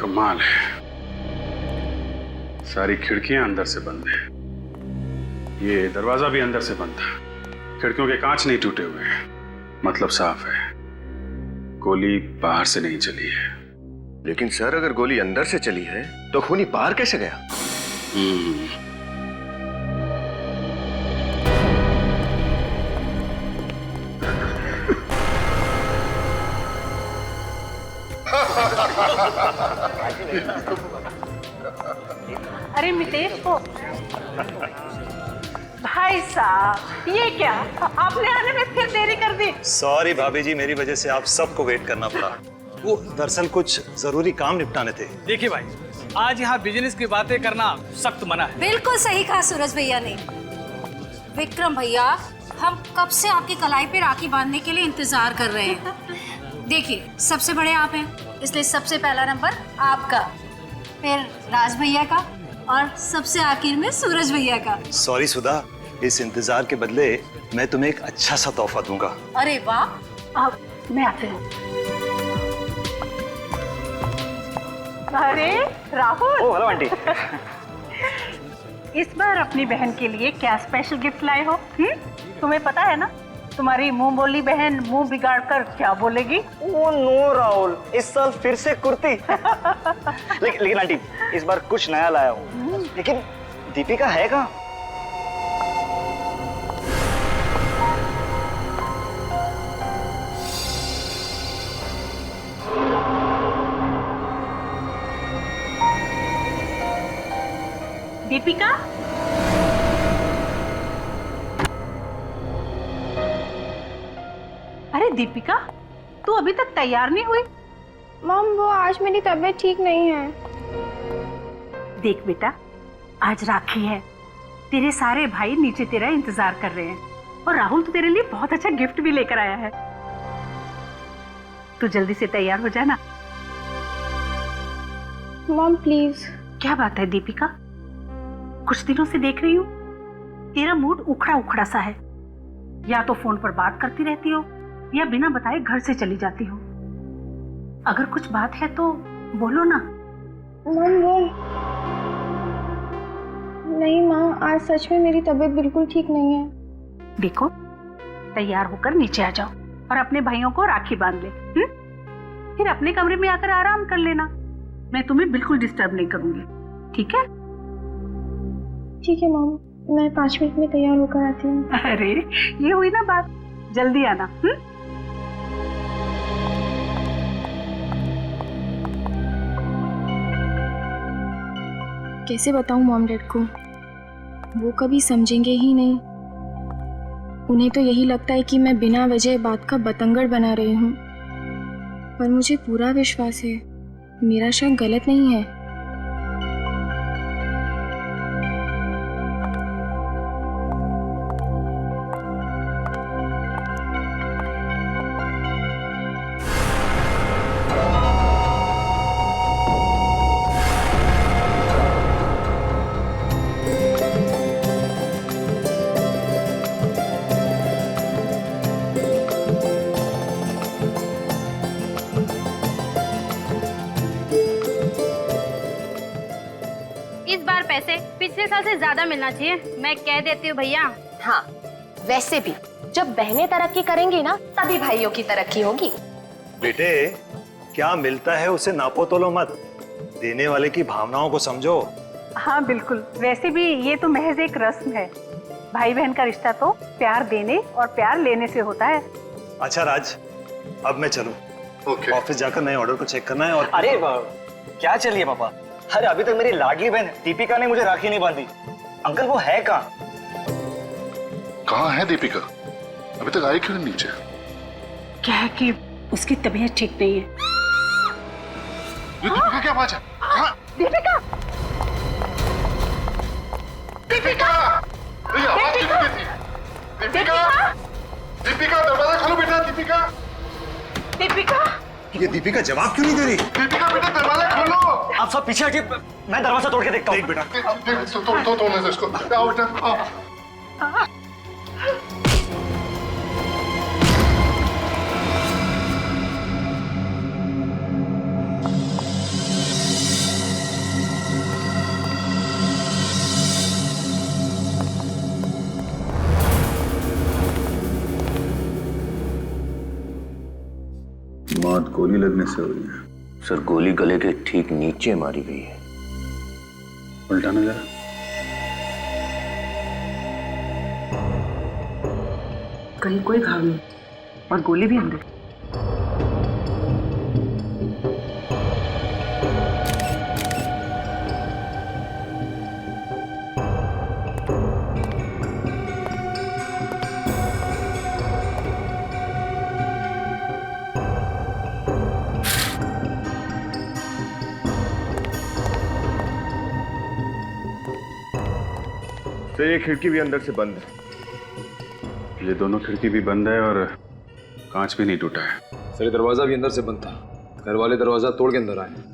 कमाल है, सारी खिड़कियां अंदर से बंद है। ये दरवाजा भी अंदर से बंद था, खिड़कियों के कांच नहीं टूटे हुए हैं, मतलब साफ है, गोली बाहर से नहीं चली है। लेकिन सर अगर गोली अंदर से चली है तो खूनी बाहर कैसे गया? अरे मितेश को भाई साहब, ये क्या आपने आने में फिर देरी कर दी? सॉरी भाभी जी, मेरी वजह से आप सबको वेट करना पड़ा। वो दरअसल कुछ जरूरी काम निपटाने थे। देखिए भाई, आज यहाँ बिजनेस की बातें करना सख्त मना है। बिल्कुल सही कहा सूरज भैया ने। विक्रम भैया, हम कब से आपकी कलाई पे राखी बांधने के लिए इंतजार कर रहे हैं। देखिए, सबसे बड़े आप हैं, इसलिए सबसे पहला नंबर आपका, फिर राज भैया का और सबसे आखिर में सूरज भैया का। सॉरी सुधा, इस इंतजार के बदले मैं तुम्हें एक अच्छा सा तोहफा दूंगा। अरे वाह, अब मैं आती हूँ। अरे राहुल। ओ हेलो आंटी। इस बार अपनी बहन के लिए क्या स्पेशल गिफ्ट लाए हो? तुम्हें पता है ना, तुम्हारी मुंह बोली बहन मुंह बिगाड़ कर क्या बोलेगी? ओ नो राहुल, इस साल फिर से कुर्ती। लेकिन आंटी, इस बार कुछ नया लाया हूँ। लेकिन दीपिका है कहाँ? दीपिका? अरे दीपिका, तू अभी तक तैयार नहीं हुई? मॉम, वो आज मेरी तबीयत ठीक नहीं है। देख बेटा, आज राखी है, तेरे सारे भाई नीचे तेरा इंतजार कर रहे हैं और राहुल तो तेरे लिए बहुत अच्छा गिफ्ट भी लेकर आया है। तू जल्दी से तैयार हो जाना। Mom please. क्या बात है दीपिका, कुछ दिनों से देख रही हूँ तेरा मूड उखड़ा उखड़ा सा है। या तो फोन पर बात करती रहती हो या बिना बताए घर से चली जाती हो। अगर कुछ बात है तो बोलो ना। मॉम वो नहीं माँ, आज सच में मेरी तबीयत बिल्कुल ठीक नहीं है। देखो, तैयार होकर नीचे आ जाओ और अपने भाइयों को राखी बांध ले। फिर अपने कमरे में आकर आराम कर लेना, मैं तुम्हें बिल्कुल डिस्टर्ब नहीं करूंगी, ठीक है? ठीक है मॉम, मैं 5 मिनट में तैयार होकर आती हूँ। अरे ये हुई ना बात, जल्दी आना। कैसे बताऊं मॉम डैड को, वो कभी समझेंगे ही नहीं। उन्हें तो यही लगता है कि मैं बिना वजह बात का बतंगड़ बना रही हूँ, पर मुझे पूरा विश्वास है मेरा शक गलत नहीं है। इस बार पैसे पिछले साल से ज्यादा मिलना चाहिए, मैं कह देती हूँ भैया। हाँ, वैसे भी जब बहनें तरक्की करेंगी ना, तभी भाइयों की तरक्की होगी। बेटे, क्या मिलता है उसे नापो तोलो मत, देने वाले की भावनाओं को समझो। हाँ बिल्कुल, वैसे भी ये तो महज एक रस्म है। भाई बहन का रिश्ता तो प्यार देने और प्यार लेने से होता है। अच्छा राज, अब मैं चलूं। ऑफिस जाकर नए ऑर्डर को चेक करना है। और अरे क्या चलिए पापा, अरे अभी तक मेरी लाडली बहन दीपिका ने मुझे राखी नहीं बांधी। अंकल वो है कहाँ? कहाँ है दीपिका? अभी तक आई क्यों नीचे? क्या है कि उसकी तबीयत ठीक नहीं है। ये दीपिका क्या आवाज है? दीपिका! दीपिका! ये आवाज क्यों नहीं देती? दीपिका! दीपिका दरवाजा खोलो बेटा। दीपिका! दीपिका! ये दीपिका जवाब क्यों नहीं दे रही? दीपिका बेटा दरवाजा खोलो। आप सब पीछे हटिए, मैं दरवाजा तोड़ के देखता हूँ। देख बेटा, तोड़ने से इसको। आओ बेटा, आओ। गोली लगने से हुई है। सर गोली गले के ठीक नीचे मारी गई है। उल्टाना जरा। कहीं कोई घाव नहीं और गोली भी अंदर। सर ये खिड़की भी अंदर से बंद है। ये दोनों खिड़की भी बंद है और कांच भी नहीं टूटा है। सर दरवाजा भी अंदर से बंद था। घर वाले दरवाजा तोड़ के अंदर आए।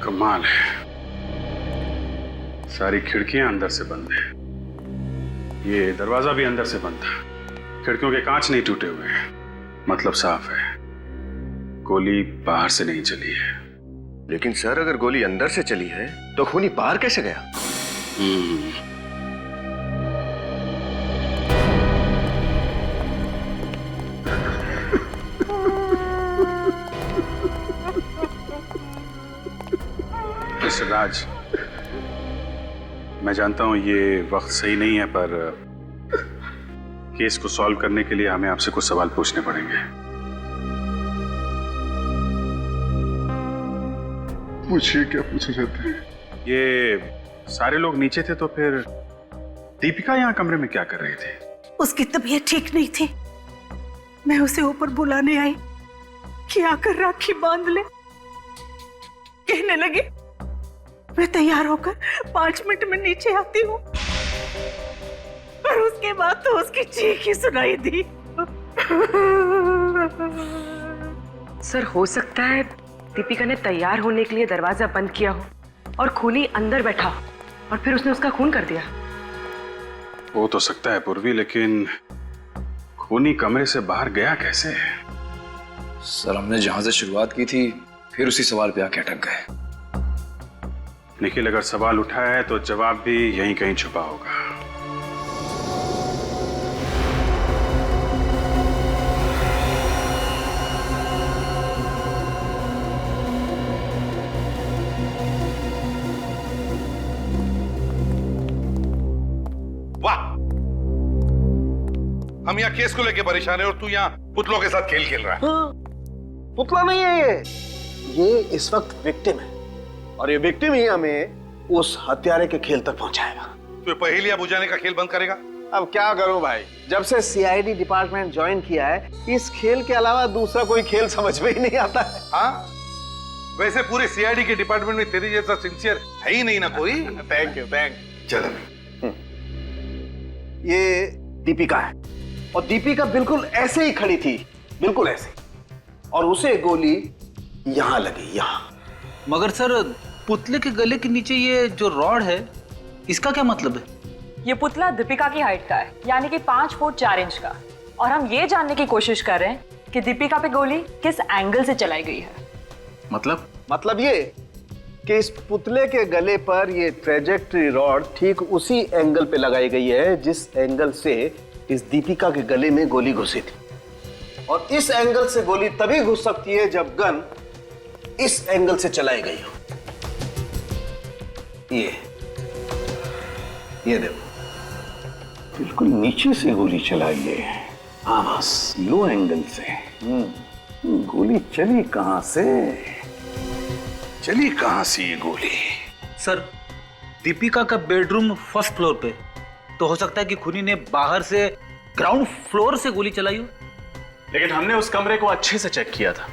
कमाल है, सारी खिड़कियां अंदर से बंद है। ये दरवाजा भी अंदर से बंद था। खिड़कियों के कांच नहीं टूटे हुए हैं, मतलब साफ है, गोली बाहर से नहीं चली है। लेकिन सर अगर गोली अंदर से चली है तो खूनी बाहर कैसे गया? मिस्टर राज, मैं जानता हूं ये वक्त सही नहीं है, पर केस को सॉल्व करने के लिए हमें आपसे कुछ सवाल पूछने पड़ेंगे। पूछिए, क्या पूछना चाहते हैं? ये सारे लोग नीचे थे तो फिर दीपिका यहाँ कमरे में क्या कर रही थी? उसकी तबीयत ठीक नहीं थी, मैं उसे ऊपर बुलाने आई कि आकर राखी बांध ले। कहने लगी मैं तैयार होकर 5 मिनट में नीचे आती हूँ, और उसके बाद तो उसकी चीख ही सुनाई दी। सर हो सकता है दीपिका ने तैयार होने के लिए दरवाजा बंद किया हो और खूनी अंदर बैठा और फिर उसने उसका खून कर दिया। हो तो सकता है पूर्वी, लेकिन खूनी कमरे से बाहर गया कैसे? सर हमने जहां से शुरुआत की थी फिर उसी सवाल पे आके अटक गए। निखिल, अगर सवाल उठा है तो जवाब भी यहीं कहीं छुपा होगा। वाह, हम यहाँ केस को लेके परेशान है और तू यहाँ पुतलों के साथ खेल खेल रहा है। पुतला नहीं है ये इस वक्त विक्टिम है, और ये विक्टिम ही हमें उस हत्यारे के खेल तक पहुंचाएगा। तू पहेलियां बुझाने का खेल बंद करेगा? अब क्या करूं भाई, जब से सीआईडी डिपार्टमेंट ज्वाइन किया है इस खेल के अलावा दूसरा कोई खेल समझ में ही नहीं आता है। हाँ, वैसे पूरे सीआईडी के डिपार्टमेंट में तेरे जैसा सिंसियर है ही नहीं ना कोई। Thank you. चलो, ये दीपिका है, और दीपिका बिल्कुल ऐसे ही खड़ी थी, बिल्कुल ऐसे, और उसे गोली यहां लगी, यहां। मगर सर पुतले के गले के नीचे ये जो रॉड है इसका क्या मतलब है? ये पुतला दीपिका की हाइट का है, यानी कि 5 फुट 4 इंच का, और हम ये जानने की कोशिश कर रहे हैं कि दीपिका पे गोली किस एंगल से चलाई गई है। मतलब ये कि इस पुतले के गले पर ये ट्रेजेक्टरी रॉड ठीक उसी एंगल पे लगाई गई है जिस एंगल से इस दीपिका के गले में गोली घुसी थी, और इस एंगल से गोली तभी घुस सकती है जब गन इस एंगल से चलाई गई हो। ये देखो, बिल्कुल नीचे से गोली चलाई है। हाँ बस लो एंगल से। गोली चली कहां से ये गोली? सर दीपिका का बेडरूम फर्स्ट फ्लोर पे, तो हो सकता है कि खूनी ने बाहर से ग्राउंड फ्लोर से गोली चलाई हो। लेकिन हमने उस कमरे को अच्छे से चेक किया था,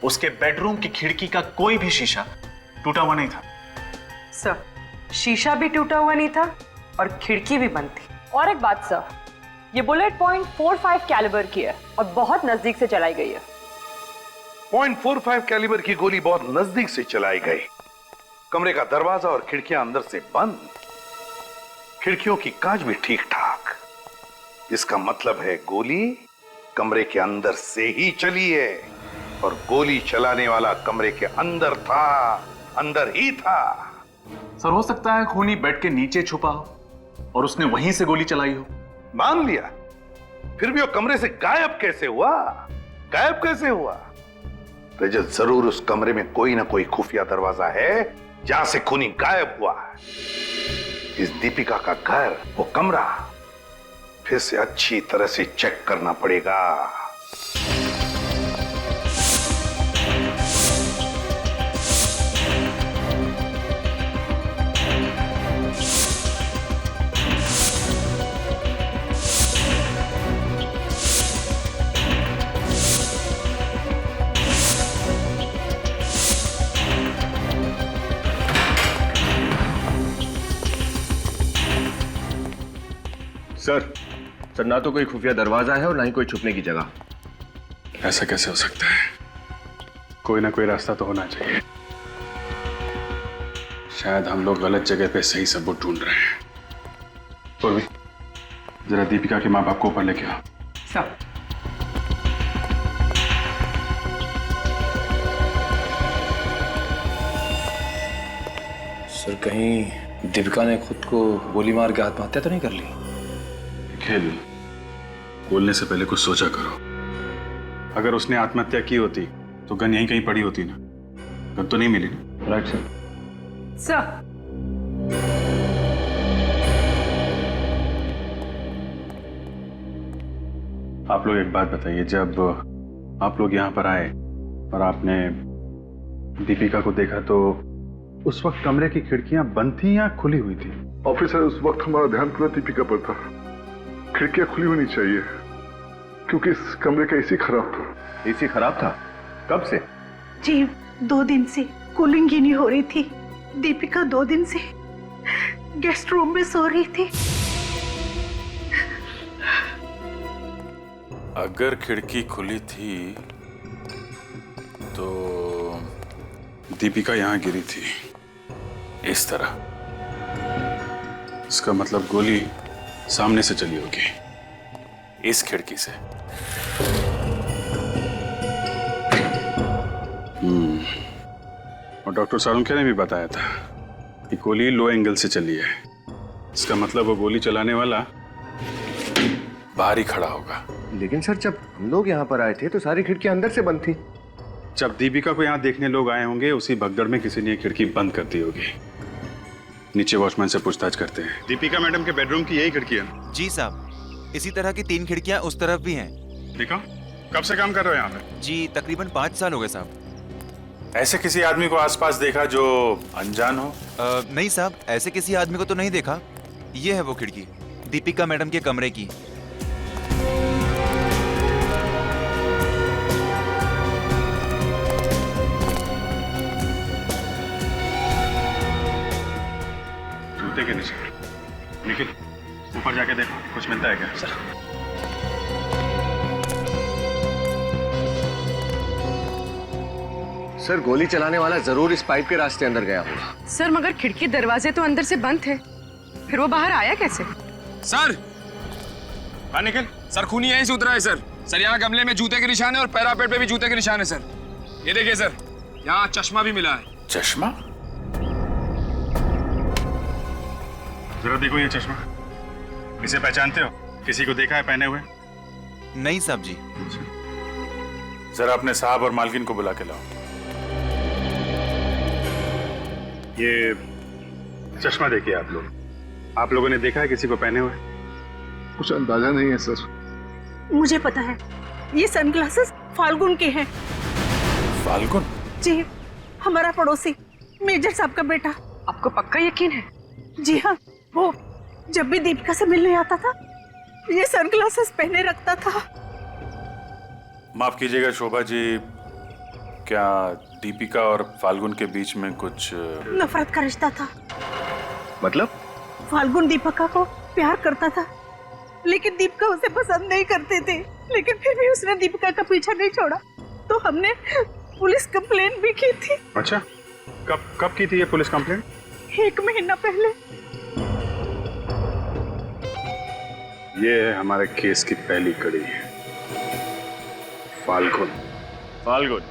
उसके बेडरूम की खिड़की का कोई भी शीशा टूटा हुआ नहीं था। सर, शीशा भी टूटा हुआ नहीं था और खिड़की भी बंद थी। और एक बात सर, ये बुलेट .45 कैलिबर की है और बहुत नजदीक से चलाई गई है। .45 कैलिबर की गोली बहुत नजदीक से चलाई गई। कमरे का दरवाजा और खिड़कियां अंदर से बंद, खिड़कियों की कांच भी ठीक ठाक। इसका मतलब है गोली कमरे के अंदर से ही चली है और गोली चलाने वाला कमरे के अंदर था, अंदर ही था। सर, हो सकता है खूनी बेड के नीचे छुपा हो और उसने वहीं से गोली चलाई हो। मान लिया, फिर भी वो कमरे से गायब कैसे हुआ? गायब कैसे हुआ? रजत, जरूर उस कमरे में कोई ना कोई खुफिया दरवाजा है जहां से खूनी गायब हुआ है। इस दीपिका का घर, वो कमरा फिर से अच्छी तरह से चेक करना पड़ेगा। सर, ना तो कोई खुफिया दरवाजा है और ना ही कोई छुपने की जगह। ऐसा कैसे हो सकता है? कोई ना कोई रास्ता तो होना चाहिए। शायद हम लोग गलत जगह पे सही सबूत ढूंढ रहे हैं। पूर्वी, जरा दीपिका के माँ बाप को ऊपर लेके आओ। सर, सर, कहीं दीपिका ने खुद को गोली मार के आत्महत्या तो नहीं कर ली? खेल, बोलने से पहले कुछ सोचा करो। अगर उसने आत्महत्या की होती तो गन यहीं कहीं पड़ी होती ना। गन तो नहीं मिली ना। Right sir. सर, आप लोग एक बात बताइए, जब आप लोग यहाँ पर आए और आपने दीपिका को देखा तो उस वक्त कमरे की खिड़कियां बंद थी या खुली हुई थी? ऑफिसर, उस वक्त हमारा ध्यान पूरा दीपिका पर था। खिड़कियां खुली होनी चाहिए क्योंकि इस कमरे का एसी खराब था। एसी खराब था? कब से? जी, 2 दिन से कूलिंग ही नहीं हो रही थी। दीपिका 2 दिन से गेस्ट रूम में सो रही थी। अगर खिड़की खुली थी तो दीपिका यहां गिरी थी इस तरह। इसका मतलब गोली सामने से चली होगी, इस खिड़की से। और डॉक्टर सारुंखे ने भी बताया था कि गोली लो एंगल से चली है। इसका मतलब वो गोली चलाने वाला बाहर ही खड़ा होगा। लेकिन सर, जब हम लोग यहाँ पर आए थे तो सारी खिड़कियां अंदर से बंद थी। जब दीपिका को यहाँ देखने लोग आए होंगे, उसी भगदड़ में किसी ने खिड़की बंद कर दी होगी। नीचे वॉचमैन से पूछताछ करते हैं। दीपिका मैडम के बेडरूम की यही खिड़की है? जी साहब, इसी तरह की 3 खिड़कियां उस तरफ भी हैं। देखो, कब से काम कर रहे हो यहाँ पे? जी, तकरीबन 5 साल हो गए साहब। ऐसे किसी आदमी को आसपास देखा जो अनजान हो? नहीं साहब, ऐसे किसी आदमी को तो नहीं देखा। ये है वो खिड़की, दीपिका मैडम के कमरे की। जूते के निशान। निखिल, ऊपर जाके देखो, कुछ मिलता है क्या? सर, सर, गोली चलाने वाला जरूर इस पाइप के रास्ते अंदर गया होगा। सर, मगर खिड़की दरवाजे तो अंदर से बंद थे, फिर वो बाहर आया कैसे? सर, हाँ निखिल, सर, खूनी यहीं से उतरा है सर। सर, यहाँ गमले में जूते के निशान है और पैरापेट पे भी जूते के निशान है सर। ये देखिए सर, यहाँ चश्मा भी मिला है। चश्मा? जरा देखो ये चश्मा, इसे पहचानते हो? किसी को देखा है पहने हुए? नहीं साहब जी। जरा अपने साहब और मालकिन को बुला के लाओ। ये चश्मा देखिए आप लोग। आप लोगों ने देखा है किसी को पहने हुए? कुछ अंदाजा नहीं है सर। मुझे पता है, ये सनग्लासेस फाल्गुन के हैं। फाल्गुन? जी, हमारा पड़ोसी मेजर साहब का बेटा। आपको पक्का यकीन है? जी हाँ, वो जब भी दीपिका से मिलने आता था ये सनग्लासेस पहने रखता था। माफ कीजिएगा शोभा जी, क्या दीपिका और फाल्गुन के बीच में कुछ नफरत का रिश्ता था। मतलब? फाल्गुन दीपिका को प्यार करता था, लेकिन दीपिका उसे पसंद नहीं करते थे। लेकिन फिर भी उसने दीपिका का पीछा नहीं छोड़ा, तो हमने पुलिस कंप्लेंट भी की थी। अच्छा, कब की थी ये पुलिस कंप्लेंट? 1 महीना पहले। ये है हमारे केस की पहली कड़ी। फाल्गुन। फाल्गुन,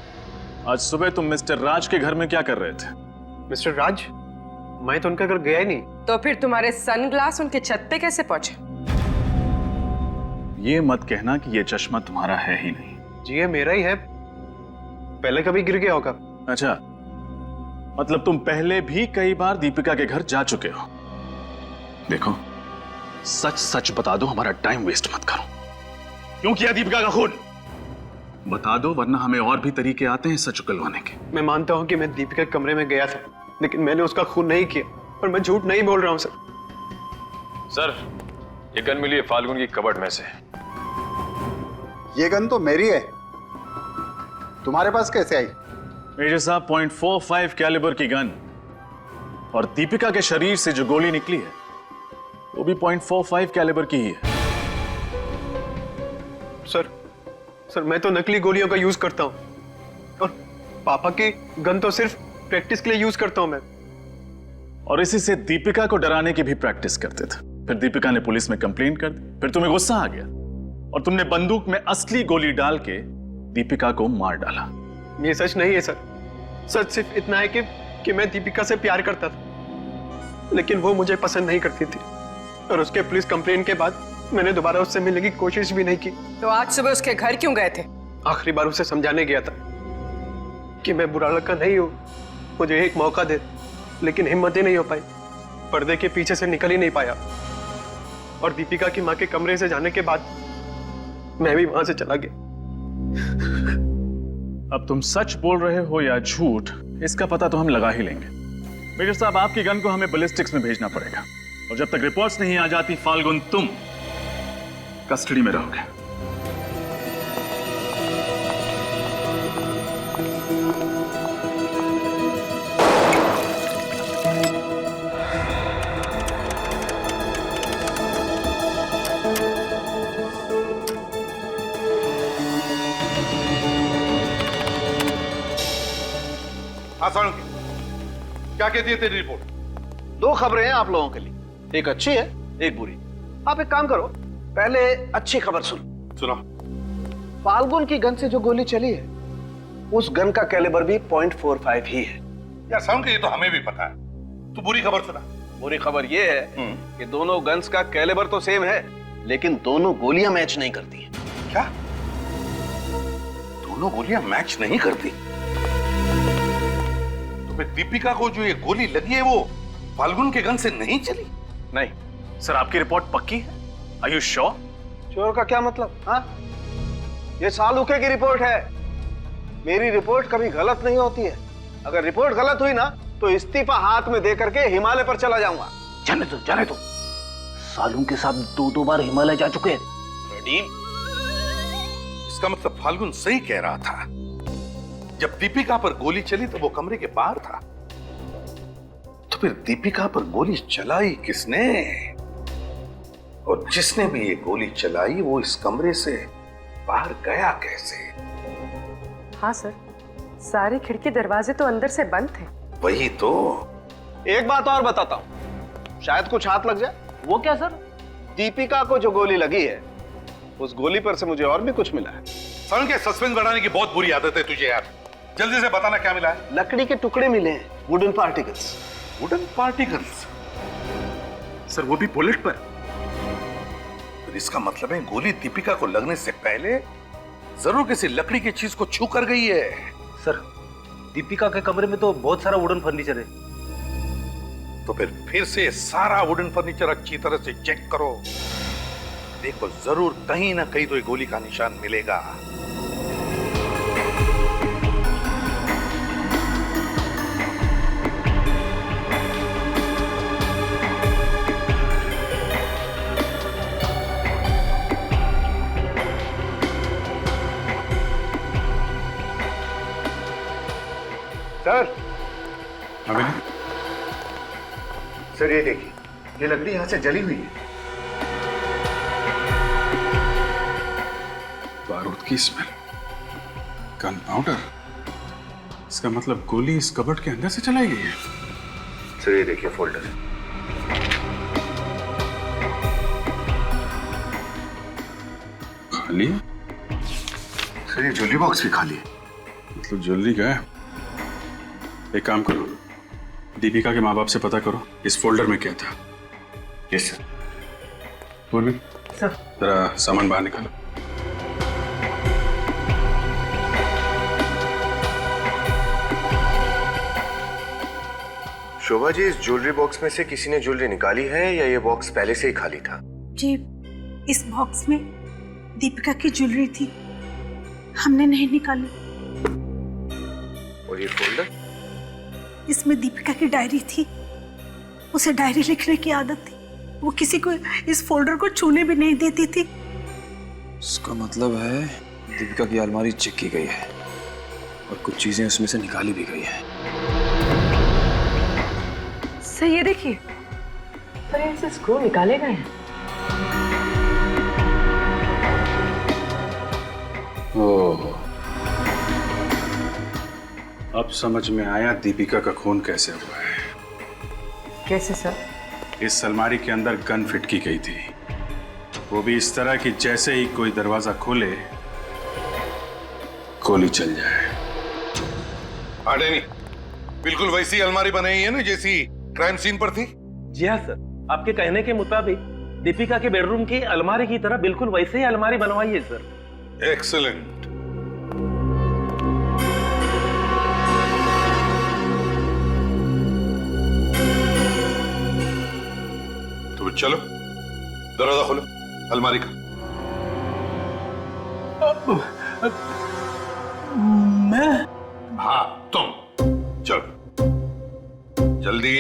आज सुबह तुम मिस्टर राज के घर में क्या कर रहे थे? मिस्टर राज? मैं तो उनके घर गया ही नहीं। तो फिर तुम्हारे सनग्लास उनके छत पे कैसे पहुंचे? ये मत कहना कि ये चश्मा तुम्हारा है ही नहीं। जी ये मेरा ही है, पहले कभी गिर गया होगा। अच्छा, मतलब तुम पहले भी कई बार दीपिका के घर जा चुके हो। देखो, सच सच बता दो, हमारा टाइम वेस्ट मत करो। क्यों किया दीपिका का खून? बता दो, वरना हमें और भी तरीके आते हैं सच उगलवाने के। मैं मानता हूँ कि मैं दीपिका के कमरे में गया था, लेकिन मैंने उसका खून नहीं किया, और मैं झूठ नहीं बोल रहा हूँ सर। सर, ये गन मिली है फाल्गुन की कबर्ड में से। ये गन तो मेरी है, तुम्हारे पास कैसे आई? मेजर साहब, .45 कैलिबर की गन और दीपिका के शरीर से जो गोली निकली है वो भी .45 कैलिबर की ही है। सर मैं तो नकली गोलियों का यूज करता हूँ, और पापा की गन तो सिर्फ प्रैक्टिस के लिए यूज करता हूँ मैं। और इसी से दीपिका को डराने की भी प्रैक्टिस करते थे। फिर दीपिका ने पुलिस में कंप्लेंट कर दी, फिर तुम्हें गुस्सा आ गया और तुमने बंदूक में असली गोली डाल के दीपिका को मार डाला। ये सच नहीं है सर। सच सिर्फ इतना है कि मैं दीपिका से प्यार करता था, लेकिन वो मुझे पसंद नहीं करती थी, और उसके पुलिस कंप्लेंट के बाद मैंने दोबारा उससे मिलने की कोशिश भी नहीं की। तो आज सुबह उसके घर क्यों गए थे? आखिरी बार उसे समझाने गया था कि मैं बुरा लड़का नहीं हूँ, मुझे एक मौका दे, लेकिन हिम्मत ही नहीं हो पाई। पर्दे के पीछे से निकल ही नहीं पाया, और दीपिका की माँ के कमरे से जाने के बाद मैं भी वहां से चला गया। अब तुम सच बोल रहे हो या झूठ, इसका पता तो हम लगा ही लेंगे। मेजर साहब, आपकी गन को हमें बैलिस्टिक्स में भेजना पड़ेगा, और जब तक रिपोर्ट्स नहीं आ जाती फाल्गुन, तुम कस्टडी में रहोगे। हाँ सारण, क्या कहती है तेरी रिपोर्ट? 2 खबरें हैं आप लोगों के लिए, एक अच्छी है, एक बुरी। आप एक काम करो, पहले अच्छी खबर सुनो। फाल्गुन की गन से जो गोली चली है, उस गन का कैलिबर भी .45 ही है। यार सारण, ये तो हमें भी पता है, तू बुरी खबर सुना। बुरी खबर ये है कि दोनों गन्स का कैलिबर तो सेम है, लेकिन दोनों गोलियां मैच नहीं करती हैं। क्या? दोनों गोलियां मैच नहीं करती? दीपिका को जो ये गोली लगी है वो फाल्गुन के गन से नहीं चली? नहीं सर, आपकी रिपोर्ट पक्की है? Are you sure? श्योर का क्या मतलब? हाँ, ये सालुके की रिपोर्ट है। मेरी रिपोर्ट कभी गलत नहीं होती है। अगर रिपोर्ट गलत हुई ना, तो इस्तीफा हाथ में दे करके हिमालय पर चला जाऊंगा। जाने दो। सालू के साथ 2 बार हिमालय जा चुके हैं। इसका मतलब फाल्गुन सही कह रहा था। जब दीपिका पर गोली चली तो वो कमरे के बाहर था, तो फिर दीपिका पर गोली चलाई किसने? और जिसने भी ये गोली चलाई वो इस कमरे से बाहर गया कैसे? हाँ सर, सारे खिड़की दरवाजे तो अंदर से बंद थे। वही तो। एक बात और बताता हूँ, शायद कुछ हाथ लग जाए। वो क्या सर? दीपिका को जो गोली लगी है, उस गोली पर से मुझे और भी कुछ मिला है। सर, के सस्पेंस बढ़ाने की बहुत बुरी आदत है तुझे यार। जल्दी से बताना क्या मिला है। लकड़ी के टुकड़े मिले हैं, wooden particles. Wooden particles? Sir, वो भी बुलेट पर? तो इसका मतलब है गोली दीपिका को लगने से पहले जरूर किसी लकड़ी की चीज को छू कर गई है। सर, दीपिका के कमरे में तो बहुत सारा वुडन फर्नीचर है। तो फिर से सारा वुडन फर्नीचर अच्छी तरह से चेक करो। देखो, जरूर कहीं ना कहीं तो ये गोली का निशान मिलेगा। सर ये देखिए, ये लकड़ी यहाँ से जली हुई है। बारूद की स्मेल, गन पाउडर। इसका मतलब गोली इस कबर्ड के अंदर से चलाई गई है। सर ये देखिए फोल्डर। खाली है? सर ये ज्वेलरी बॉक्स भी खाली है। मतलब ज्वेलरी का है। एक काम करो, दीपिका के माँ बाप से पता करो इस फोल्डर में क्या था। Yes sir. पूर्वी, सर जरा सामान बाहर निकालो। शोभा जी, इस ज्वेलरी बॉक्स में से किसी ने ज्वेलरी निकाली है या ये बॉक्स पहले से ही खाली था? जी, इस बॉक्स में दीपिका की ज्वेलरी थी, हमने नहीं निकाली। और ये फोल्डर? इसमें दीपिका की डायरी थी, उसे डायरी लिखने की आदत थी। वो किसी को इस फोल्डर को छूने भी नहीं देती थी। उसका मतलब है दीपिका की अलमारी चेक की गई है और कुछ चीजें उसमें से निकाली भी गई है। सर ये देखिए, सर इनसे स्क्रू निकाले गए हैं। ओह, अब समझ में आया दीपिका का खून कैसे हुआ है। कैसे सर? इस अलमारी के अंदर गन फिट की गई थी, वो भी इस तरह कि जैसे ही कोई दरवाजा खोले गोली चल जाए। नहीं, बिल्कुल वैसी अलमारी बनाई है ना जैसी क्राइम सीन पर थी। जी हाँ सर, आपके कहने के मुताबिक दीपिका के बेडरूम की अलमारी की तरह बिल्कुल वैसे ही अलमारी बनवाई है सर। एक्सीलेंट। तो चलो दरवाजा खोलो अलमारी का। मैं? हाँ तुम, चलो जल्दी।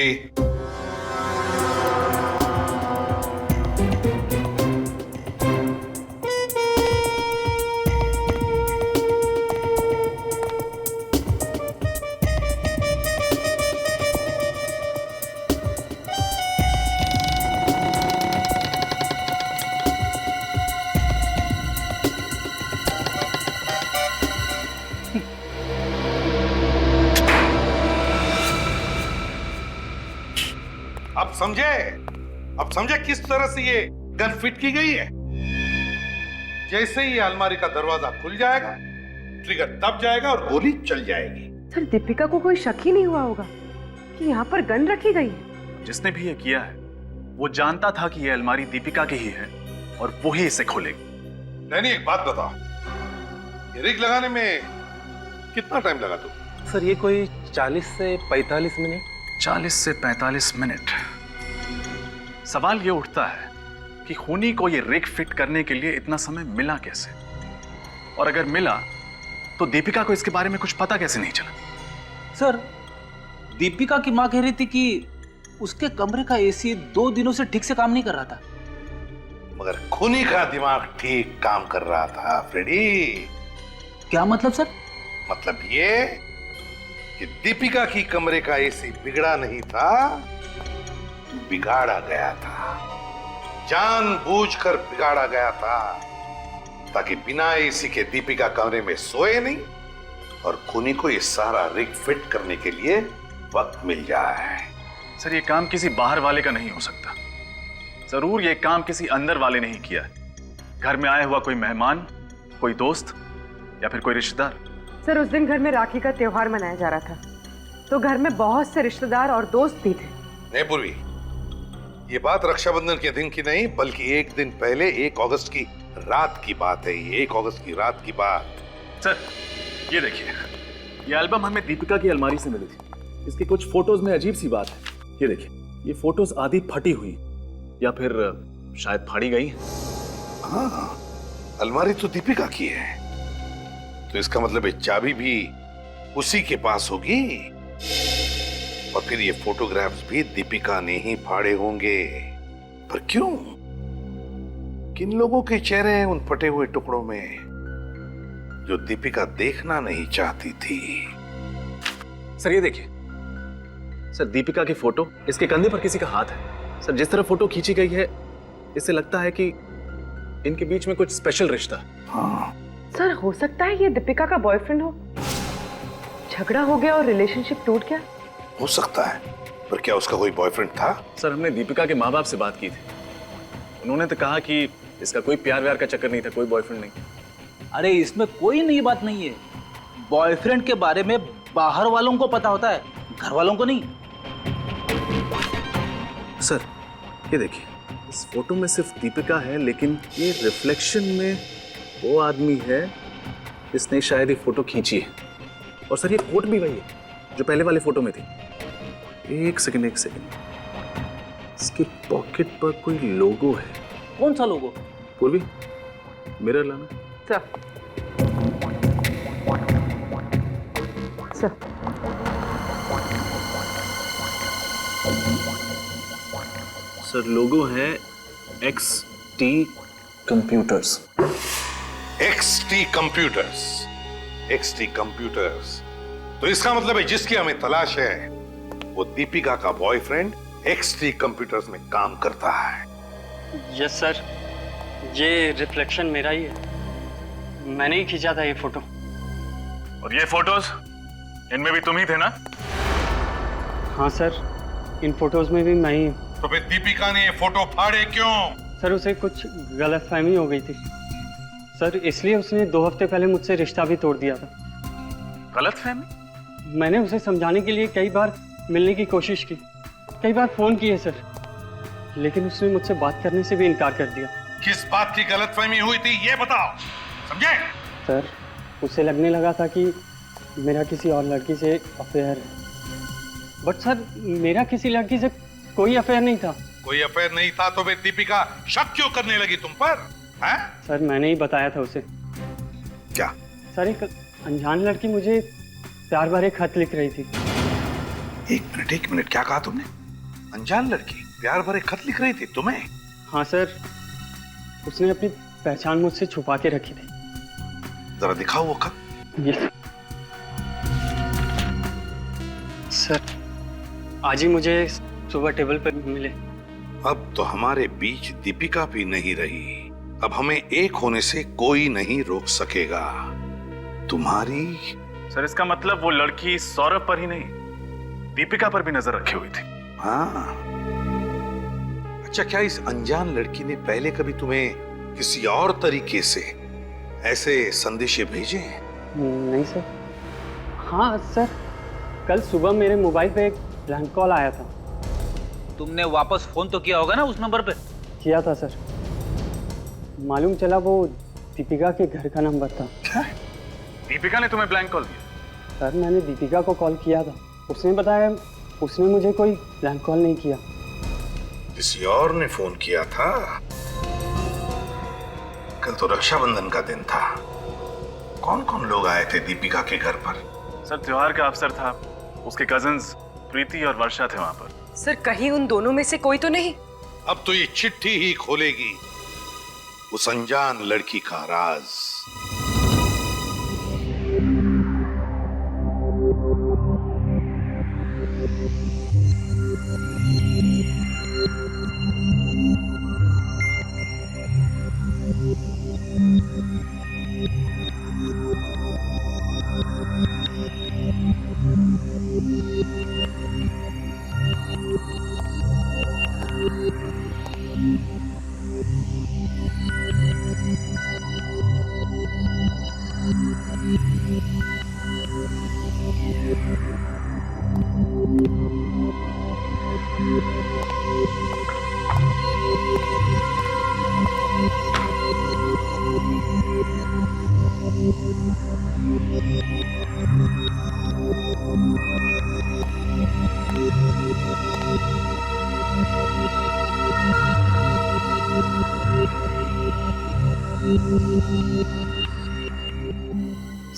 अब समझे किस तरह से ये गन फिट की गई है। जैसे ही अलमारी का दरवाजा खुल जाएगा, ट्रिगर दब जाएगा और गोली चल जाएगी। सर दीपिका को कोई शक ही नहीं हुआ होगा कि यहाँ पर गन रखी गई है। जिसने भी ये किया है वो जानता था कि ये अलमारी दीपिका की ही है और वो ही इसे खोलेगी। नहीं, एक बात बताओ, ये रिग लगाने में कितना टाइम लगा तू? सर ये कोई 40 से 45 मिनट। 40 से 45 मिनट। सवाल ये उठता है कि खूनी को ये रिग फिट करने के लिए इतना समय मिला कैसे, और अगर मिला तो दीपिका को इसके बारे में कुछ पता कैसे नहीं चला? सर दीपिका की मां कह रही थी कि उसके कमरे का एसी 2 दिनों से ठीक से काम नहीं कर रहा था। मगर खूनी का दिमाग ठीक काम कर रहा था फ्रेडी। क्या मतलब सर? मतलब ये कि दीपिका की कमरे का एसी बिगड़ा नहीं था, बिगाड़ा गया था। जानबूझकर बिगाड़ा गया था ताकि बिना एसी के दीपिका कमरे में सोए नहीं और खूनी को ये सारा रिग फिट करने के लिए वक्त मिल जाए। सर ये काम किसी बाहर वाले का नहीं हो सकता। जरूर ये काम किसी अंदर वाले ने ही किया है। घर में आया हुआ कोई मेहमान, कोई दोस्त या फिर कोई रिश्तेदार। सर उस दिन घर में राखी का त्योहार मनाया जा रहा था, तो घर में बहुत से रिश्तेदार और दोस्त भी थे। नहीं पूर्वी, ये बात रक्षाबंधन के दिन की नहीं बल्कि एक दिन पहले 1 अगस्त की रात की बात है। ये 1 अगस्त की रात की बात। सर ये देखिए, ये एल्बम हमें दीपिका की अलमारी से मिली थी। इसकी कुछ फोटोज में अजीब सी बात है। ये देखिए, ये फोटोज आधी फटी हुई या फिर शायद फाड़ी गई। हाँ, अलमारी तो दीपिका की है, तो इसका मतलब ये चाबी भी उसी के पास होगी और फिर ये फोटोग्राफ्स भी दीपिका ने ही फाड़े होंगे। पर क्यों? किन लोगों के चेहरे हैं उन फटे हुए टुकड़ों में जो दीपिका देखना नहीं चाहती थी? सर ये देखिए, सर दीपिका की फोटो, इसके कंधे पर किसी का हाथ है। सर जिस तरह फोटो खींची गई है, इससे लगता है कि इनके बीच में कुछ स्पेशल रिश्ता है। हाँ सर हो सकता है ये दीपिका का बॉयफ्रेंड हो, झगड़ा हो गया और रिलेशनशिप टूट गया। हो सकता है, पर क्या उसका कोई बॉयफ्रेंड था? सर हमने दीपिका के माँ बाप से बात की थी, उन्होंने तो कहा कि इसका कोई प्यार व्यार का चक्कर नहीं था, कोई बॉयफ्रेंड नहीं। अरे इसमें कोई नई बात नहीं है। बॉयफ्रेंड के बारे में बाहर वालों को पता होता है, घर वालों को नहीं। सर ये देखिए, इस फोटो में सिर्फ दीपिका है, लेकिन ये रिफ्लेक्शन में वो आदमी है जिसने शायद ये फोटो खींची है। और सर ये कोट भी वही है जो पहले वाले फोटो में थी। एक सेकंड, इसके पॉकेट पर कोई लोगो है। कौन सा लोगो? पूर्वी, मिरर लाना। सर लोगो है XT computers. XT computers, XT computers. तो इसका मतलब है जिसकी हमें तलाश है वो दीपिका का बॉयफ्रेंड XT कंप्यूटर्स में काम करता है। यस सर, ये रिफ्लेक्शन मेरा ही है, मैंने ही खींचा था ये फोटो। और ये फोटोज, इनमें भी तुम ही थे ना? हाँ सर, इन फोटोज में भी मैं ही। तो फिर दीपिका ने ये फोटो फाड़े क्यों? सर उसे कुछ गलतफहमी हो गई थी सर, इसलिए उसने 2 हफ्ते पहले मुझसे रिश्ता भी तोड़ दिया था। गलतफहमी? मैंने उसे समझाने के लिए कई बार मिलने की कोशिश की, कई बार फोन किए सर, लेकिन उसने मुझसे बात करने से भी इनकार कर दिया। किस बात की गलतफहमी हुई थी ये बताओ, समझे? सर उसे लगने लगा था कि मेरा किसी और लड़की से अफेयर है, बट सर मेरा किसी लड़की से कोई अफेयर नहीं था। कोई अफेयर नहीं था तो फिर दीपिका शक क्यों करने लगी तुम पर? हैं? सर मैंने ही बताया था उसे। क्या? सर एक अनजान लड़की मुझे प्यार भरे खत लिख रही थी। एक मिनट, क्या कहा तुमने? अनजान लड़की प्यार भरे खत लिख रही थी तुम्हें? हाँ सर, उसने अपनी पहचान मुझसे छुपा के रखी थी। जरा दिखाओ वो खत। यस सर, आज ही मुझे सुबह टेबल पर मिले। अब तो हमारे बीच दीपिका भी नहीं रही, अब हमें एक होने से कोई नहीं रोक सकेगा। तुम्हारी? सर इसका मतलब वो लड़की सौरभ पर ही नहीं, दीपिका पर भी नजर रखी हुई थी। हाँ, अच्छा क्या इस अनजान लड़की ने पहले कभी तुम्हें किसी और तरीके से ऐसे संदेशे भेजे? नहीं सर। हाँ सर, कल सुबह मेरे मोबाइल पे एक ब्लैंक कॉल आया था। तुमने वापस फोन तो किया होगा ना उस नंबर पे? किया था सर, मालूम चला वो दीपिका के घर का नंबर था। क्या? दीपिका ने तुम्हें ब्लैंक कॉल दिया? सर मैंने दीपिका को कॉल किया था, उसने बताया उसने मुझे कोई ब्लैंक कॉल नहीं किया। किसी और ने फोन किया था? कल तो रक्षाबंधन का दिन था, कौन कौन लोग आए थे दीपिका के घर पर? सर त्योहार का अवसर था, उसके कजिन्स प्रीति और वर्षा थे वहां पर। सर कहीं उन दोनों में से कोई तो नहीं? अब तो ये चिट्ठी ही खोलेगी उस अनजान लड़की का राज।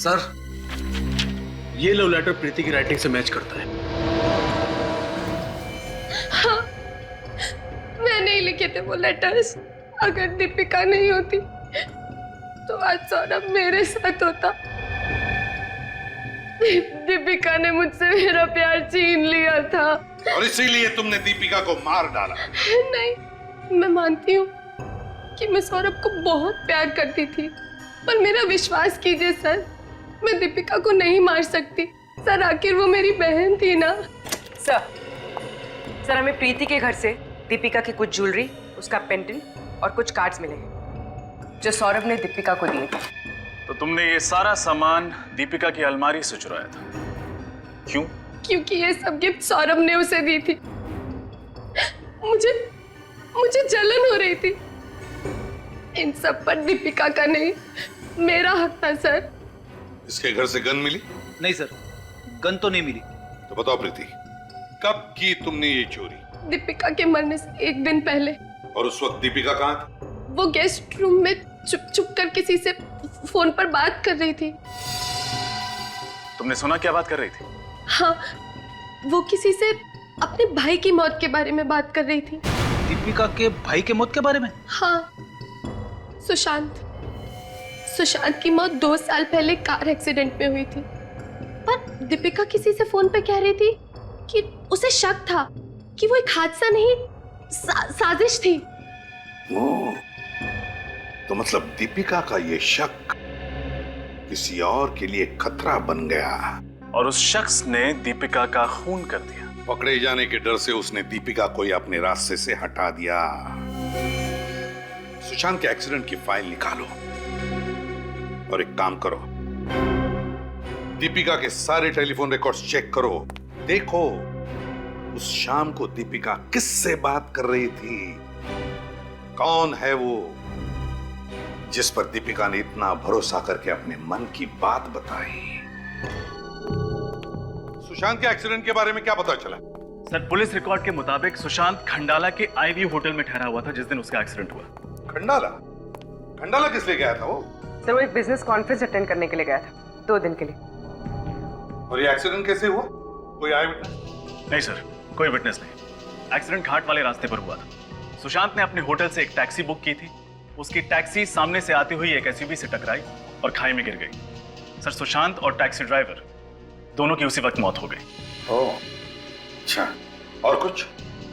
सर ये लव लेटर प्रीति की राइटिंग से मैच करता है। हाँ, मैंने ही लिखे थे वो लेटर्स। अगर दीपिका नहीं होती तो आज सौरभ मेरे साथ होता। दीपिका ने मुझसे मेरा प्यार छीन लिया था। और इसीलिए तुमने दीपिका को मार डाला। नहीं, मैं मानती हूँ कि मैं सौरभ को बहुत प्यार करती थी, पर मेरा विश्वास कीजिए सर, मैं दीपिका को नहीं मार सकती। सर आखिर वो मेरी बहन थी ना। सर हमें प्रीति के घर से दीपिका की कुछ ज्वेलरी, उसका पेंडेंट और कुछ कार्ड्स मिले हैं जो सौरभ ने दीपिका को दिए थे। तो तुमने ये सारा सामान दीपिका की अलमारी से चुराया था, क्यों? क्योंकि ये सब गिफ्ट सौरभ ने उसे दी थी। मुझे जलन हो रही थी। इन सब पर दीपिका का नहीं, मेरा हक था सर। इसके घर से गन मिली? नहीं सर, गन तो नहीं मिली। तो बताओ प्रीति, कब की तुमने ये चोरी? दीपिका के मरने से एक दिन पहले। और उस वक्त दीपिका कहाँ थी? वो गेस्ट रूम में चुप कर किसी से फोन पर बात कर रही थी। तुमने सुना क्या बात कर रही थी? हाँ, वो किसी से अपने भाई की मौत के बारे में बात कर रही थी। दीपिका के भाई के मौत के बारे में? हाँ, सुशांत की मौत 2 साल पहले कार एक्सीडेंट में हुई थी। पर दीपिका किसी से फोन पे कह रही थी कि उसे शक था कि वो एक हादसा नहीं, साजिश थी। तो मतलब दीपिका का ये शक किसी और के लिए खतरा बन गया, और उस शख्स ने दीपिका का खून कर दिया। पकड़े जाने के डर से उसने दीपिका को अपने रास्ते से हटा दिया। सुशांत के एक्सीडेंट की फाइल निकालो और एक काम करो, दीपिका के सारे टेलीफोन रिकॉर्ड्स चेक करो। देखो उस शाम को दीपिका किससे बात कर रही थी, कौन है वो जिस पर दीपिका ने इतना भरोसा करके अपने मन की बात बताई। सुशांत के एक्सीडेंट के बारे में क्या पता चला? सर, पुलिस रिकॉर्ड के मुताबिक सुशांत खंडाला के आईवी होटल में ठहरा हुआ था जिस दिन उसका एक्सीडेंट हुआ। खंडाला किस लिए गया था वो? सर वो एक बिजनेस कॉन्फ्रेंस अटेंड करने के लिए गया था 2 दिन के लिए। और ये एक्सीडेंट कैसे हुआ? कोई आई विटनेस? नहीं सर, कोई विटनेस नहीं। एक्सीडेंट घाट वाले रास्ते पर हुआ था। सुशांत ने अपने होटल से एक टैक्सी बुक की थी। उसकी टैक्सी सामने से आती हुई एक एसयूवी से टकराई और खाई में गिर गई। सर, सुशांत और टैक्सी ड्राइवर दोनों की उसी वक्त मौत हो गई। ओह, अच्छा। और कुछ?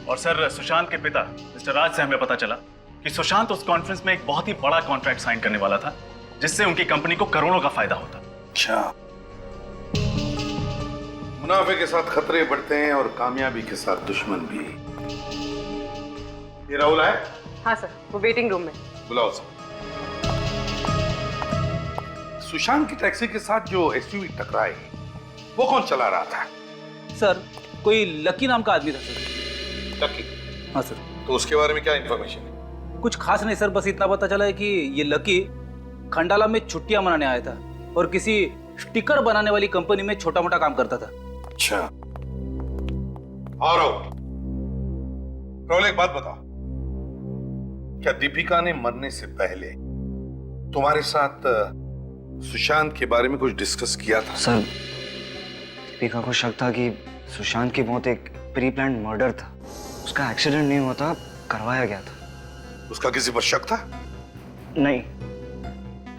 और सर, सुशांत के पिता मिस्टर राज से हमें पता चला कि सुशांत उस कॉन्फ्रेंस में एक बहुत ही बड़ा कॉन्ट्रैक्ट साइन करने वाला था जिससे उनकी कंपनी को करोड़ों का फायदा होता। अच्छा, मुनाफे के साथ खतरे बढ़ते हैं और कामयाबी के साथ दुश्मन भी। ये राहुल है? हाँ सर, वो वेटिंग रूम में। बुलाओ सर। सुशांत की टैक्सी के साथ जो एसयूवी टकराई वो कौन चला रहा था? सर, कोई लकी नाम का आदमी था सर। लकी? हाँ सर। तो उसके बारे में क्या इंफॉर्मेशन है? कुछ खास नहीं सर, बस इतना पता चला है कि ये लकी खंडाला में छुट्टियां मनाने आया था और किसी स्टिकर बनाने वाली कंपनी में छोटा मोटा काम करता था। अच्छा। और राहुल, एक बात बताओ, क्या दीपिका ने मरने से पहले तुम्हारे साथ सुशांत के बारे में कुछ डिस्कस किया था? सर, दीपिका को शक था कि सुशांत की मौत एक प्री प्लान्ड मर्डर था। उसका एक्सीडेंट नहीं हुआ था, करवाया गया था। उसका किसी पर शक था? नहीं,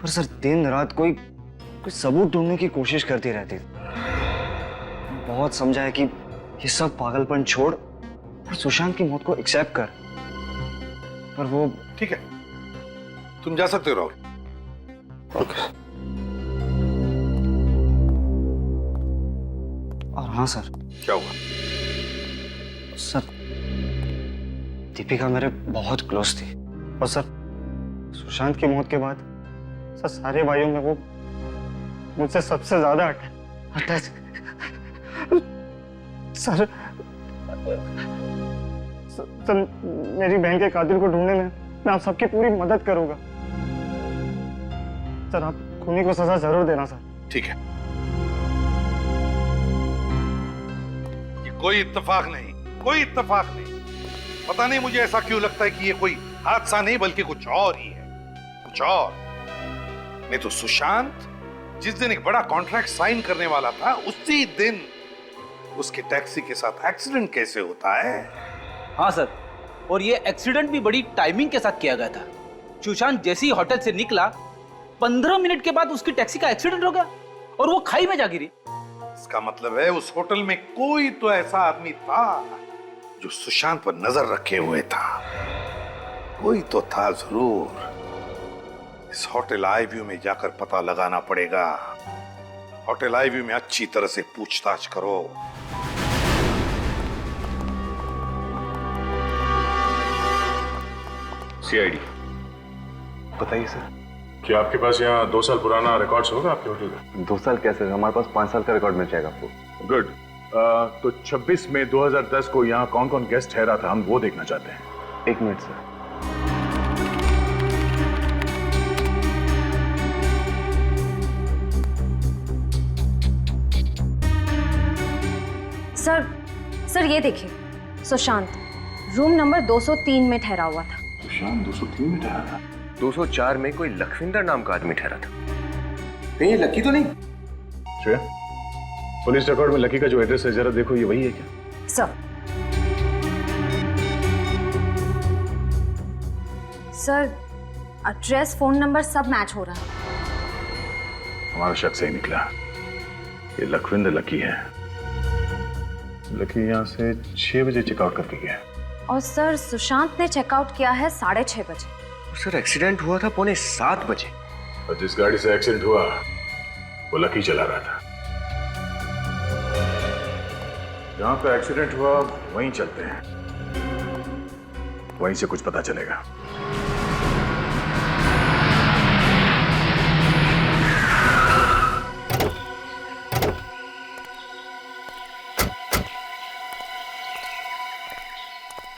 पर सर दिन रात कोई सबूत ढूंढने की कोशिश करती रहती थी। बहुत समझाया कि ये सब पागलपन छोड़ और सुशांत की मौत को एक्सेप्ट कर, पर वो। ठीक है, तुम जा सकते हो राहुल। ओके। और हाँ सर। क्या हुआ? सर, दीपिका मेरे बहुत क्लोज थी और सर सुशांत की मौत के बाद सर सारे भाइयों में वो मुझसे सबसे ज्यादा अटैच। सर मेरी बहन के कातिल को ढूंढने में मैं आप सबकी पूरी मदद करूंगा। सर, आप खूनी को सजा जरूर देना सर। ठीक है। ये कोई इत्तेफाक नहीं, कोई इत्तेफाक नहीं। पता नहीं मुझे ऐसा क्यों लगता है कि ये कोई हादसा नहीं बल्कि कुछ और ही है, कुछ और। नहीं तो सुशांत जिस दिन एक बड़ा कॉन्ट्रैक्ट साइन करने वाला था उसी दिन उसके टैक्सी के साथ एक्सीडेंट कैसे होता है? हाँ सर, और ये एक्सीडेंट भी बड़ी टाइमिंग के साथ किया गया था। सुशांत जैसे ही होटल से निकला 15 मिनट के बाद उसकी टैक्सी का एक्सीडेंट हो गया और वो खाई में जा गिरी। इसका मतलब है उस होटल में कोई तो ऐसा आदमी था जो सुशांत पर नजर रखे हुए था। कोई तो था जरूर। इस होटल आईव्यू में जाकर पता लगाना पड़ेगा। होटल आईव्यू में अच्छी तरह से पूछताछ करो। सीआईडी, बताइए सर। क्या आपके पास यहाँ 2 साल पुराना रिकॉर्ड्स होगा आपके होटल का? 2 साल कैसे? हमारे पास 5 साल का रिकॉर्ड मिल जाएगा आपको। गुड। तो 26 मई 2010 को यहाँ कौन कौन गेस्ट ठहरा था, हम वो देखना चाहते हैं। 1 मिनट सर। सर ये देखिए, सुशांत रूम नंबर 203 में ठहरा हुआ था। सुशांत 203 में ठहरा था? 204 में कोई लखविंदर नाम का आदमी ठहरा था। कहीं ये लकी तो नहीं? श्रेया, पुलिस रिकॉर्ड में लकी का जो एड्रेस है जरा देखो, ये वही है क्या? सर एड्रेस, फोन नंबर सब मैच हो रहा है। हमारा शक सही निकला। ये लखविंदर लकी है। लकी यहाँ से 6 बजे चेकआउट करके गया। और सर सुशांत ने चेकआउट किया है 6:30 बजे। सर एक्सीडेंट हुआ था 6:45 बजे। और जिस गाड़ी से एक्सीडेंट हुआ वो लकी चला रहा था। जहां पे एक्सीडेंट हुआ वहीं चलते हैं, वहीं से कुछ पता चलेगा।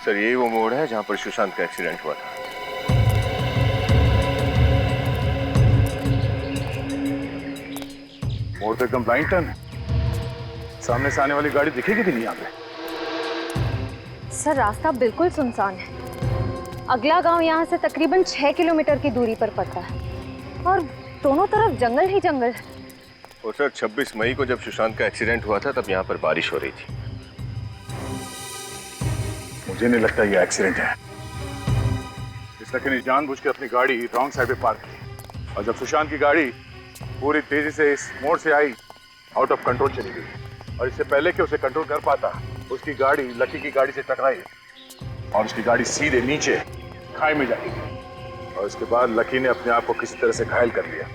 सर यही वो मोड़ है जहां पर सुशांत का एक्सीडेंट हुआ था। मोड़ तो एकदम ब्लाइंड टर्न है। सामने से आने वाली गाड़ी दिखेगी भी नहीं यहाँ पे। सर रास्ता बिल्कुल सुनसान है। अगला गांव यहाँ से तकरीबन 6 किलोमीटर की दूरी पर पड़ता है और दोनों तरफ जंगल ही जंगल है। और सर 26 मई को जब सुशांत का एक्सीडेंट हुआ था तब यहाँ पर बारिश हो रही थी। मुझे नहीं लगता ये एक्सीडेंट है। इस लकी ने जानबूझ के अपनी गाड़ी रॉन्ग साइड पे पार्क की और जब सुशांत की गाड़ी पूरी तेजी से इस मोड़ से आई, आउट ऑफ कंट्रोल चली गई और इससे पहले कि उसे कंट्रोल कर पाता, उसकी गाड़ी लकी की गाड़ी से टकराई और उसकी गाड़ी सीधे नीचे खाई में जाती गई और उसके बाद लकी ने अपने आप को किसी तरह से घायल कर लिया,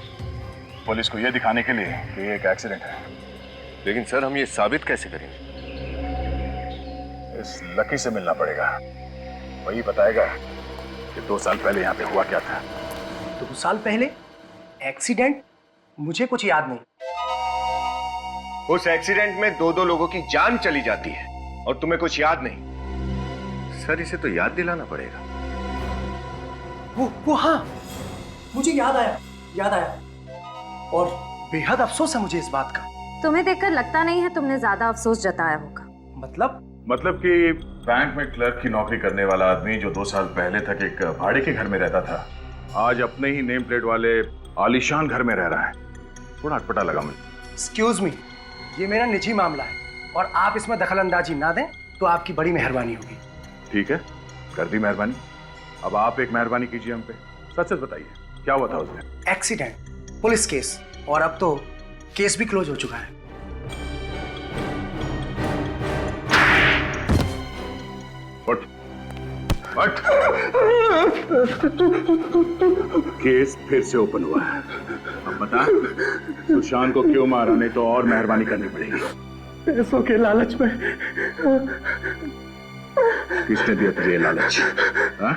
पुलिस को यह दिखाने के लिए कि ये एक एक्सीडेंट है। लेकिन सर हम ये साबित कैसे करेंगे? इस लकी से मिलना पड़ेगा, वही बताएगा कि 2 साल पहले यहाँ पे हुआ क्या था। 2 साल पहले एक्सीडेंट? मुझे कुछ याद नहीं। उस एक्सीडेंट में 2 लोगों की जान चली जाती है और तुम्हें कुछ याद नहीं। सर इसे तो याद दिलाना पड़ेगा। वो हाँ, मुझे याद आया और बेहद अफसोस है मुझे इस बात का। तुम्हें देखकर लगता नहीं है तुमने ज्यादा अफसोस जताया होगा। मतलब कि बैंक में क्लर्क की नौकरी करने वाला आदमी जो 2 साल पहले तक एक भाड़े के घर में रहता था, आज अपने ही नेम प्लेट वाले आलीशान घर में रह रहा है। थोड़ा अटपटा लगा मुझे। एक्सक्यूज मी, ये मेरा निजी मामला है और आप इसमें दखल अंदाजी ना दें तो आपकी बड़ी मेहरबानी होगी। ठीक है, कर दी मेहरबानी। अब आप एक मेहरबानी कीजिए हम पे। सच सच बताइए क्या हुआ था उस दिन? एक्सीडेंट, पुलिस केस और अब तो केस भी क्लोज हो चुका है। बट केस फिर से ओपन हुआ है। अब बता सुशांत को क्यों मारा, नहीं तो और मेहरबानी करनी पड़ेगी। पैसों के लालच में। किसने दिया तुझे ये लालच? हाँ?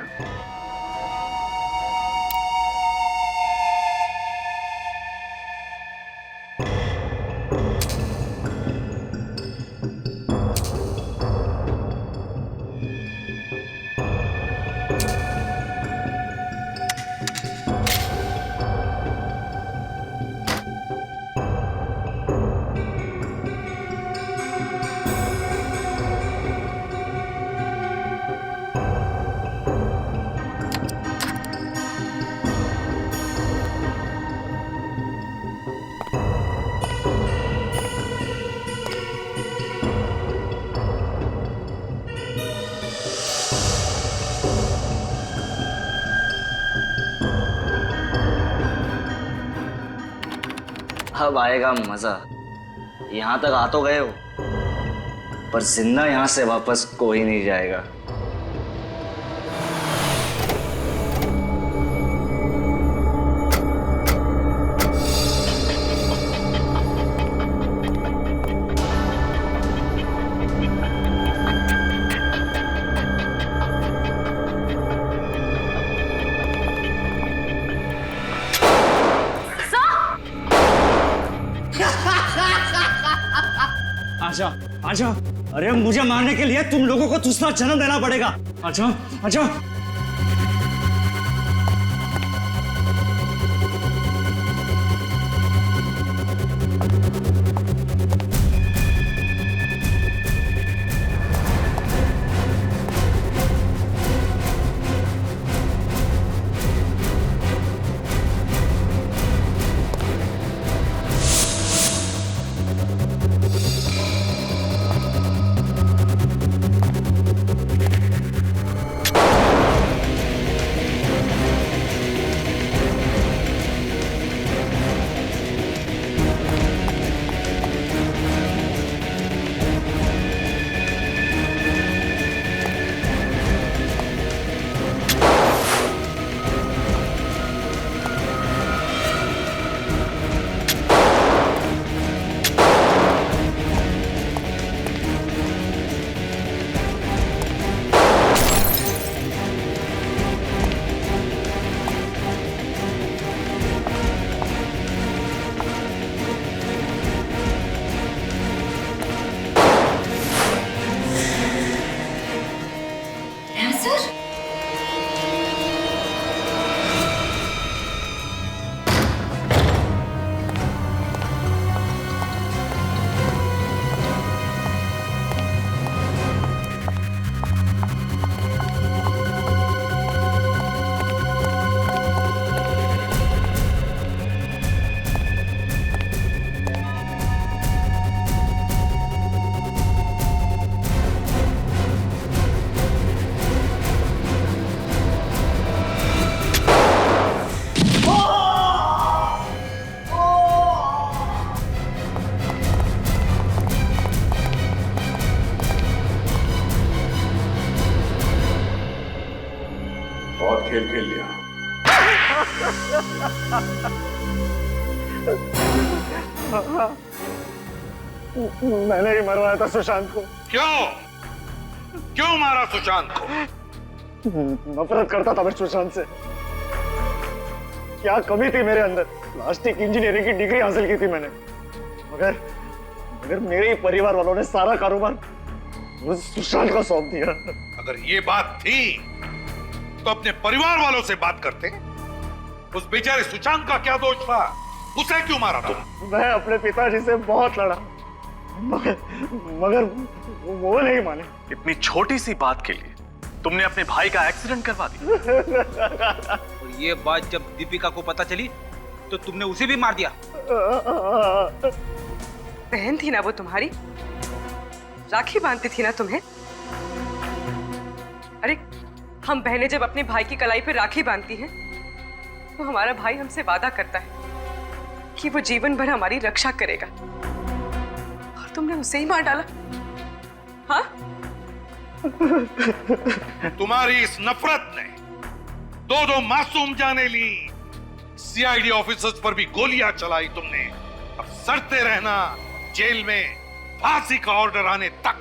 अब आएगा मजा। यहाँ तक आ तो गए हो, पर जिंदा यहाँ से वापस कोई नहीं जाएगा। आजा, आजा। अरे मुझे मारने के लिए तुम लोगों को दूसरा जन्म देना पड़ेगा। आजा, आजा। खेल खेल लिया। मैंने ही मरवाया था सुशांत को। क्यों? क्यों मारा सुशांत को? नफरत करता था मैं सुशांत से। क्या कमी थी मेरे अंदर? प्लास्टिक इंजीनियरिंग की डिग्री हासिल की थी मैंने, मगर मेरे ही परिवार वालों ने सारा कारोबार सुशांत को सौंप दिया। अगर ये बात थी तो अपने परिवार वालों से बात करते। उस बेचारे सुशांत का क्या दोष था? उसे क्यों मारा था? मैं अपने पिताजी से बहुत लड़ा, मगर वो नहीं माने। इतनी छोटी सी बात के लिए तुमने अपने भाई का एक्सीडेंट करवा दिया। और ये बात जब दीपिका को पता चली तो तुमने उसे भी मार दिया। बहन थी ना वो तुम्हारी, राखी बांधती थी ना तुम्हें। अरे हम बहनें जब अपने भाई की कलाई पे राखी बांधती हैं तो हमारा भाई हमसे वादा करता है कि वो जीवन भर हमारी रक्षा करेगा, और तुमने उसे ही मार डाला। हाँ? तुम्हारी इस नफरत ने दो मासूम जाने ली। सीआईडी ऑफिसर्स पर भी गोलियां चलाई तुमने। अब सड़ते रहना जेल में फांसी का ऑर्डर आने तक।